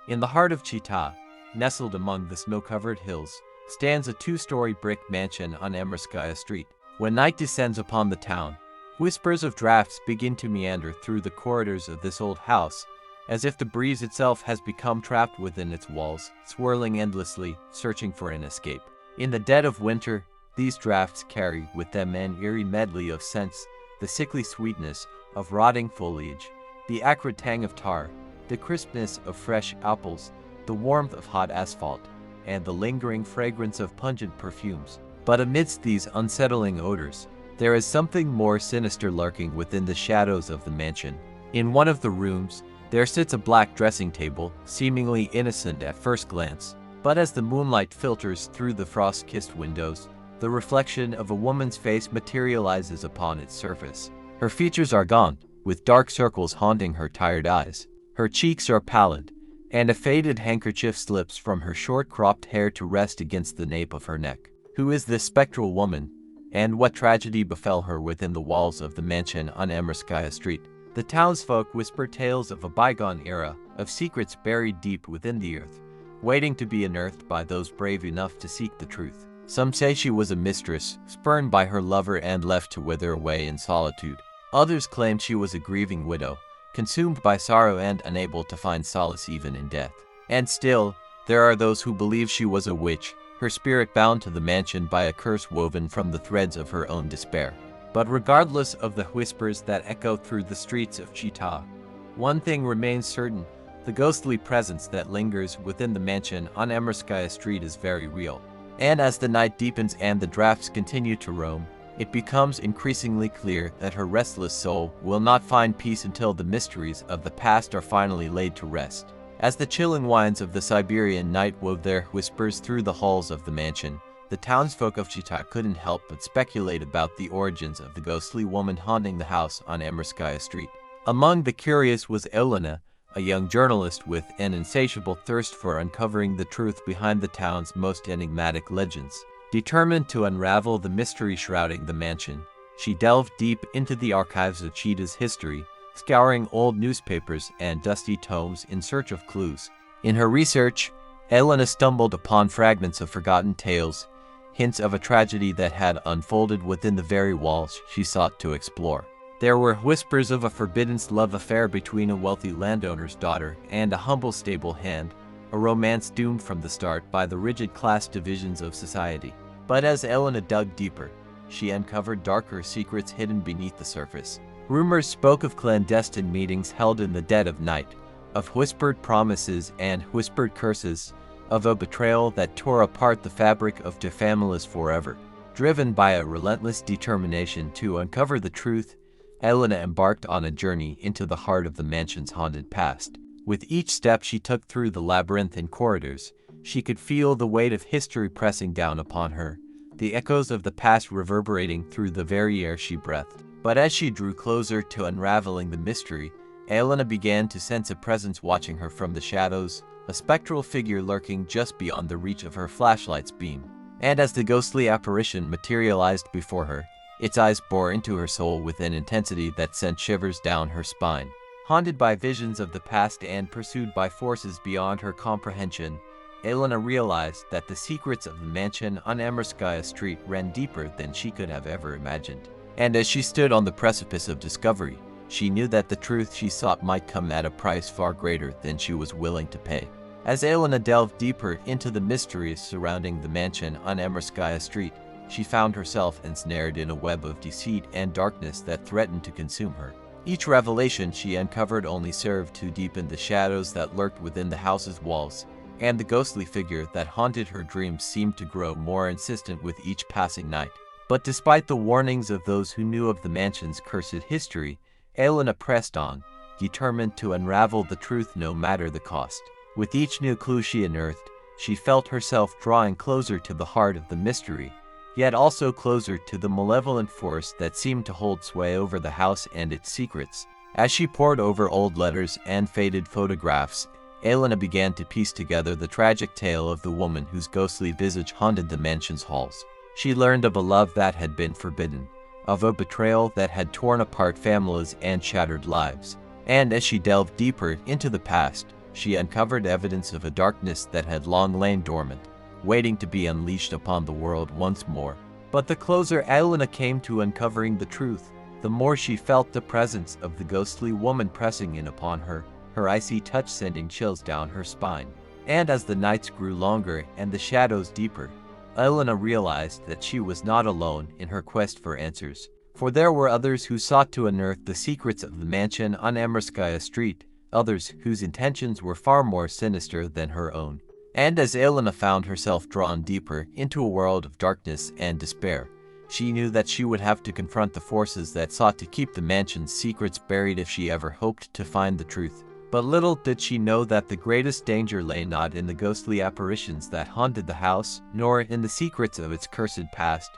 In the heart of Chita, nestled among the snow-covered hills, stands a two-story brick mansion on Emerskaya Street. When night descends upon the town, whispers of drafts begin to meander through the corridors of this old house, as if the breeze itself has become trapped within its walls, swirling endlessly, searching for an escape. In the dead of winter, these drafts carry with them an eerie medley of scents, the sickly sweetness of rotting foliage, the acrid tang of tar, the crispness of fresh apples, the warmth of hot asphalt, and the lingering fragrance of pungent perfumes. But amidst these unsettling odors, there is something more sinister lurking within the shadows of the mansion. In one of the rooms, there sits a black dressing table, seemingly innocent at first glance. But as the moonlight filters through the frost-kissed windows, the reflection of a woman's face materializes upon its surface. Her features are gaunt, with dark circles haunting her tired eyes. Her cheeks are pallid, and a faded handkerchief slips from her short cropped hair to rest against the nape of her neck. Who is this spectral woman, and what tragedy befell her within the walls of the mansion on Emerskaya Street? The townsfolk whisper tales of a bygone era, of secrets buried deep within the earth, waiting to be unearthed by those brave enough to seek the truth. Some say she was a mistress, spurned by her lover and left to wither away in solitude. Others claim she was a grieving widow, consumed by sorrow and unable to find solace even in death. And still, there are those who believe she was a witch, her spirit bound to the mansion by a curse woven from the threads of her own despair. But regardless of the whispers that echo through the streets of Chita, one thing remains certain: the ghostly presence that lingers within the mansion on Emerskaya Street is very real. And as the night deepens and the drafts continue to roam, it becomes increasingly clear that her restless soul will not find peace until the mysteries of the past are finally laid to rest. As the chilling winds of the Siberian night wove their whispers through the halls of the mansion, the townsfolk of Chita couldn't help but speculate about the origins of the ghostly woman haunting the house on Emerskaya Street. Among the curious was Elena, a young journalist with an insatiable thirst for uncovering the truth behind the town's most enigmatic legends. Determined to unravel the mystery shrouding the mansion, she delved deep into the archives of Chita's history, scouring old newspapers and dusty tomes in search of clues. In her research, Elena stumbled upon fragments of forgotten tales, hints of a tragedy that had unfolded within the very walls she sought to explore. There were whispers of a forbidden love affair between a wealthy landowner's daughter and a humble stable hand, a romance doomed from the start by the rigid class divisions of society. But as Elena dug deeper, she uncovered darker secrets hidden beneath the surface. Rumors spoke of clandestine meetings held in the dead of night, of whispered promises and whispered curses, of a betrayal that tore apart the fabric of two families forever. Driven by a relentless determination to uncover the truth, Elena embarked on a journey into the heart of the mansion's haunted past. With each step she took through the labyrinthine corridors, she could feel the weight of history pressing down upon her, the echoes of the past reverberating through the very air she breathed. But as she drew closer to unraveling the mystery, Elena began to sense a presence watching her from the shadows, a spectral figure lurking just beyond the reach of her flashlight's beam. And as the ghostly apparition materialized before her, its eyes bore into her soul with an intensity that sent shivers down her spine. Haunted by visions of the past and pursued by forces beyond her comprehension, Elena realized that the secrets of the mansion on Emerskaya Street ran deeper than she could have ever imagined. And as she stood on the precipice of discovery, she knew that the truth she sought might come at a price far greater than she was willing to pay. As Elena delved deeper into the mysteries surrounding the mansion on Emerskaya Street, she found herself ensnared in a web of deceit and darkness that threatened to consume her. Each revelation she uncovered only served to deepen the shadows that lurked within the house's walls, and the ghostly figure that haunted her dreams seemed to grow more insistent with each passing night. But despite the warnings of those who knew of the mansion's cursed history, Elena pressed on, determined to unravel the truth no matter the cost. With each new clue she unearthed, she felt herself drawing closer to the heart of the mystery, yet also closer to the malevolent force that seemed to hold sway over the house and its secrets. As she pored over old letters and faded photographs, Elena began to piece together the tragic tale of the woman whose ghostly visage haunted the mansion's halls. She learned of a love that had been forbidden, of a betrayal that had torn apart families and shattered lives. And as she delved deeper into the past, she uncovered evidence of a darkness that had long lain dormant, waiting to be unleashed upon the world once more. But the closer Elena came to uncovering the truth, the more she felt the presence of the ghostly woman pressing in upon her, her icy touch sending chills down her spine. And as the nights grew longer and the shadows deeper, Elena realized that she was not alone in her quest for answers. For there were others who sought to unearth the secrets of the mansion on Amorskaya Street, others whose intentions were far more sinister than her own. And as Elena found herself drawn deeper into a world of darkness and despair, she knew that she would have to confront the forces that sought to keep the mansion's secrets buried if she ever hoped to find the truth. But little did she know that the greatest danger lay not in the ghostly apparitions that haunted the house, nor in the secrets of its cursed past,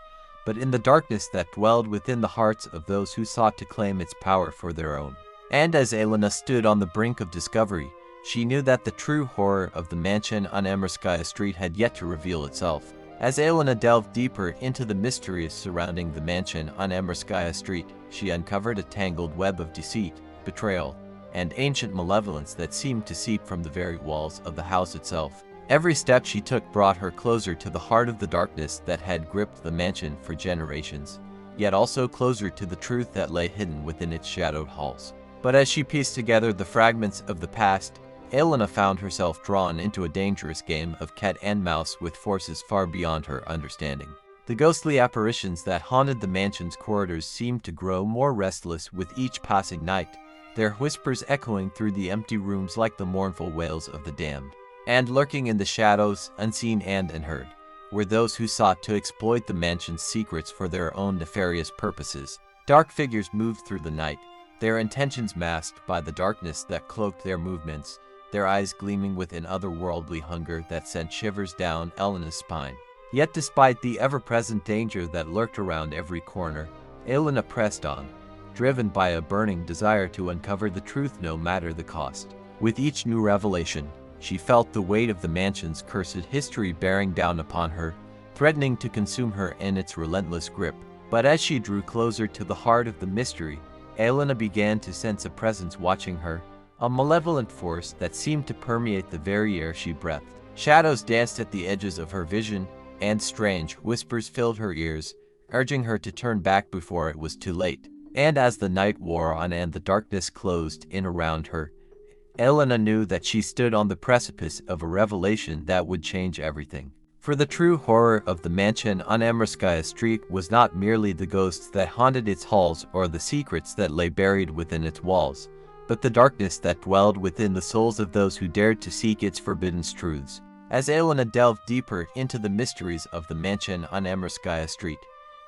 but in the darkness that dwelled within the hearts of those who sought to claim its power for their own. And as Elena stood on the brink of discovery, she knew that the true horror of the mansion on Amorskaya Street had yet to reveal itself. As Elena delved deeper into the mysteries surrounding the mansion on Amorskaya Street, she uncovered a tangled web of deceit, betrayal, and ancient malevolence that seemed to seep from the very walls of the house itself. Every step she took brought her closer to the heart of the darkness that had gripped the mansion for generations, yet also closer to the truth that lay hidden within its shadowed halls. But as she pieced together the fragments of the past, Elena found herself drawn into a dangerous game of cat and mouse with forces far beyond her understanding. The ghostly apparitions that haunted the mansion's corridors seemed to grow more restless with each passing night, their whispers echoing through the empty rooms like the mournful wails of the damned. And lurking in the shadows, unseen and unheard, were those who sought to exploit the mansion's secrets for their own nefarious purposes. Dark figures moved through the night, their intentions masked by the darkness that cloaked their movements, their eyes gleaming with an otherworldly hunger that sent shivers down Elena's spine. Yet despite the ever-present danger that lurked around every corner, Elena pressed on, driven by a burning desire to uncover the truth no matter the cost. With each new revelation, she felt the weight of the mansion's cursed history bearing down upon her, threatening to consume her in its relentless grip. But as she drew closer to the heart of the mystery, Elena began to sense a presence watching her, a malevolent force that seemed to permeate the very air she breathed. Shadows danced at the edges of her vision, and strange whispers filled her ears, urging her to turn back before it was too late. And as the night wore on and the darkness closed in around her, Elena knew that she stood on the precipice of a revelation that would change everything. For the true horror of the mansion on Amorskaya Street was not merely the ghosts that haunted its halls or the secrets that lay buried within its walls, but the darkness that dwelled within the souls of those who dared to seek its forbidden truths. As Elena delved deeper into the mysteries of the mansion on Amorskaya Street,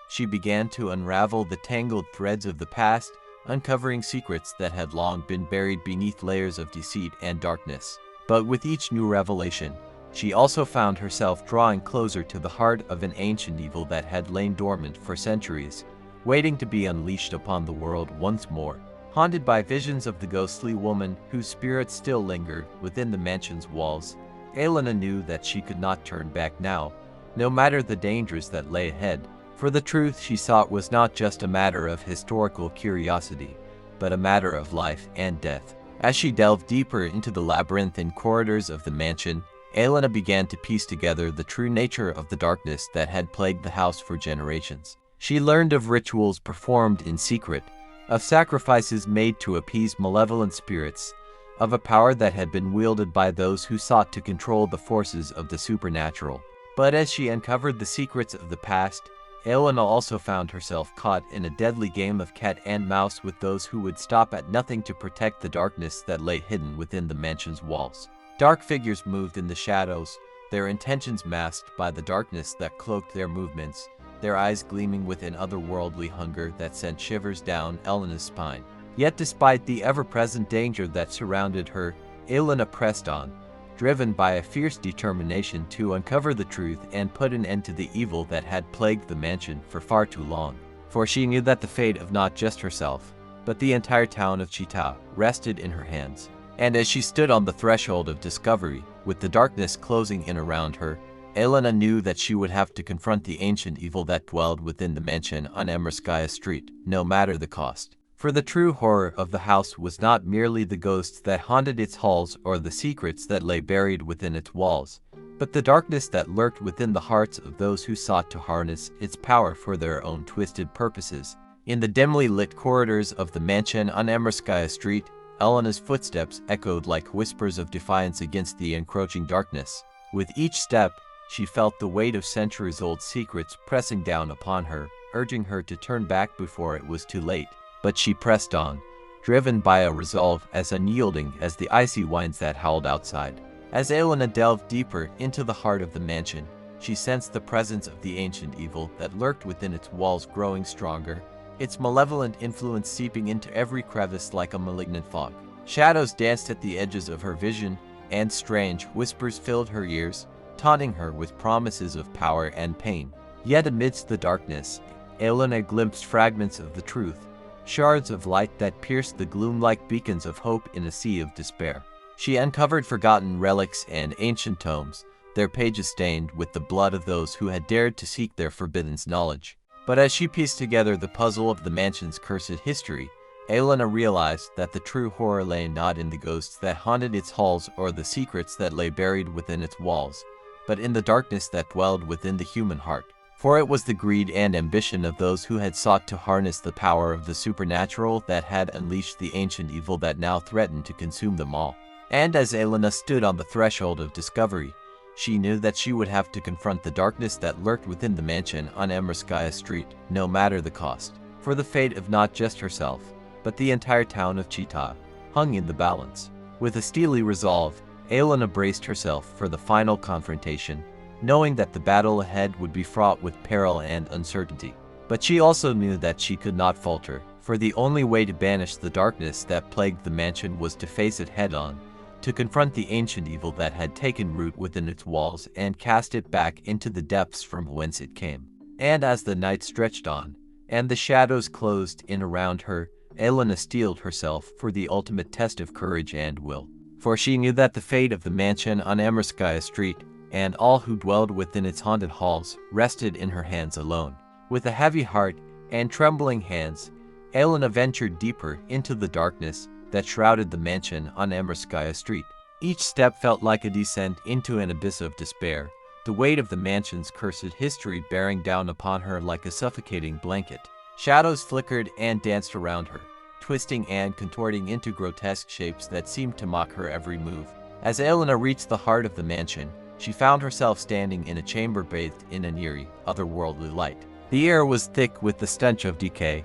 she began to unravel the tangled threads of the past, uncovering secrets that had long been buried beneath layers of deceit and darkness. But with each new revelation, she also found herself drawing closer to the heart of an ancient evil that had lain dormant for centuries, waiting to be unleashed upon the world once more. Haunted by visions of the ghostly woman whose spirit still lingered within the mansion's walls, Elena knew that she could not turn back now, no matter the dangers that lay ahead. For the truth she sought was not just a matter of historical curiosity, but a matter of life and death. As she delved deeper into the labyrinthine corridors of the mansion, Elena began to piece together the true nature of the darkness that had plagued the house for generations. She learned of rituals performed in secret, of sacrifices made to appease malevolent spirits, of a power that had been wielded by those who sought to control the forces of the supernatural. But as she uncovered the secrets of the past, Elena also found herself caught in a deadly game of cat and mouse with those who would stop at nothing to protect the darkness that lay hidden within the mansion's walls. Dark figures moved in the shadows, their intentions masked by the darkness that cloaked their movements, their eyes gleaming with an otherworldly hunger that sent shivers down Elena's spine. Yet despite the ever-present danger that surrounded her, Elena pressed on, driven by a fierce determination to uncover the truth and put an end to the evil that had plagued the mansion for far too long. For she knew that the fate of not just herself, but the entire town of Chita rested in her hands. And as she stood on the threshold of discovery, with the darkness closing in around her, Elena knew that she would have to confront the ancient evil that dwelled within the mansion on Amorskaya Street, no matter the cost. For the true horror of the house was not merely the ghosts that haunted its halls or the secrets that lay buried within its walls, but the darkness that lurked within the hearts of those who sought to harness its power for their own twisted purposes. In the dimly lit corridors of the mansion on Emerskaya Street, Elena's footsteps echoed like whispers of defiance against the encroaching darkness. With each step, she felt the weight of centuries-old secrets pressing down upon her, urging her to turn back before it was too late. But she pressed on, driven by a resolve as unyielding as the icy winds that howled outside. As Elena delved deeper into the heart of the mansion, she sensed the presence of the ancient evil that lurked within its walls growing stronger, its malevolent influence seeping into every crevice like a malignant fog. Shadows danced at the edges of her vision, and strange whispers filled her ears, taunting her with promises of power and pain. Yet amidst the darkness, Elena glimpsed fragments of the truth, shards of light that pierced the gloom like beacons of hope in a sea of despair. She uncovered forgotten relics and ancient tomes, their pages stained with the blood of those who had dared to seek their forbidden knowledge. But as she pieced together the puzzle of the mansion's cursed history, Elena realized that the true horror lay not in the ghosts that haunted its halls or the secrets that lay buried within its walls, but in the darkness that dwelled within the human heart. For it was the greed and ambition of those who had sought to harness the power of the supernatural that had unleashed the ancient evil that now threatened to consume them all. And as Elena stood on the threshold of discovery, she knew that she would have to confront the darkness that lurked within the mansion on Emerskaya Street, no matter the cost. For the fate of not just herself, but the entire town of Chita, hung in the balance. With a steely resolve, Elena braced herself for the final confrontation, knowing that the battle ahead would be fraught with peril and uncertainty. But she also knew that she could not falter, for the only way to banish the darkness that plagued the mansion was to face it head-on, to confront the ancient evil that had taken root within its walls and cast it back into the depths from whence it came. And as the night stretched on, and the shadows closed in around her, Elena steeled herself for the ultimate test of courage and will. For she knew that the fate of the mansion on Emerskaya Street and all who dwelled within its haunted halls rested in her hands alone. With a heavy heart and trembling hands, Elena ventured deeper into the darkness that shrouded the mansion on Emerskaya Street. Each step felt like a descent into an abyss of despair, the weight of the mansion's cursed history bearing down upon her like a suffocating blanket. Shadows flickered and danced around her, twisting and contorting into grotesque shapes that seemed to mock her every move. As Elena reached the heart of the mansion, she found herself standing in a chamber bathed in an eerie, otherworldly light. The air was thick with the stench of decay,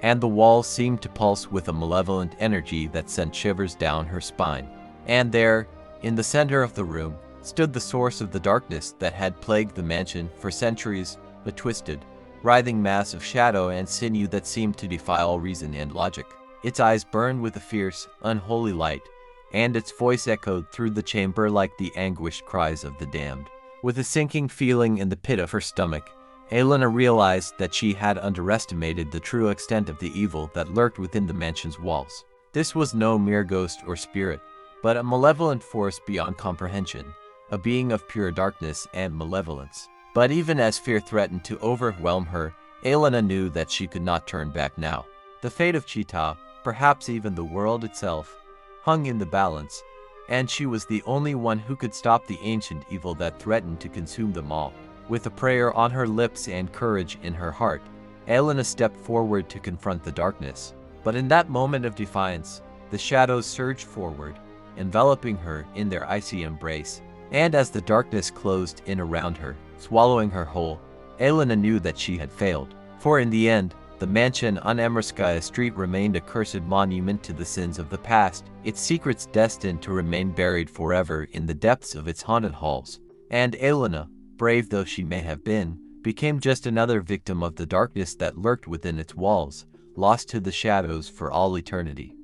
and the walls seemed to pulse with a malevolent energy that sent shivers down her spine. And there, in the center of the room, stood the source of the darkness that had plagued the mansion for centuries, a twisted, writhing mass of shadow and sinew that seemed to defy all reason and logic. Its eyes burned with a fierce, unholy light, and its voice echoed through the chamber like the anguished cries of the damned. With a sinking feeling in the pit of her stomach, Elena realized that she had underestimated the true extent of the evil that lurked within the mansion's walls. This was no mere ghost or spirit, but a malevolent force beyond comprehension, a being of pure darkness and malevolence. But even as fear threatened to overwhelm her, Elena knew that she could not turn back now. The fate of Chita, perhaps even the world itself, hung in the balance, and she was the only one who could stop the ancient evil that threatened to consume them all. With a prayer on her lips and courage in her heart, Elena stepped forward to confront the darkness. But in that moment of defiance, the shadows surged forward, enveloping her in their icy embrace. And as the darkness closed in around her, swallowing her whole, Elena knew that she had failed. For in the end, the mansion on Emerskaya Street remained a cursed monument to the sins of the past, its secrets destined to remain buried forever in the depths of its haunted halls. And Elena, brave though she may have been, became just another victim of the darkness that lurked within its walls, lost to the shadows for all eternity.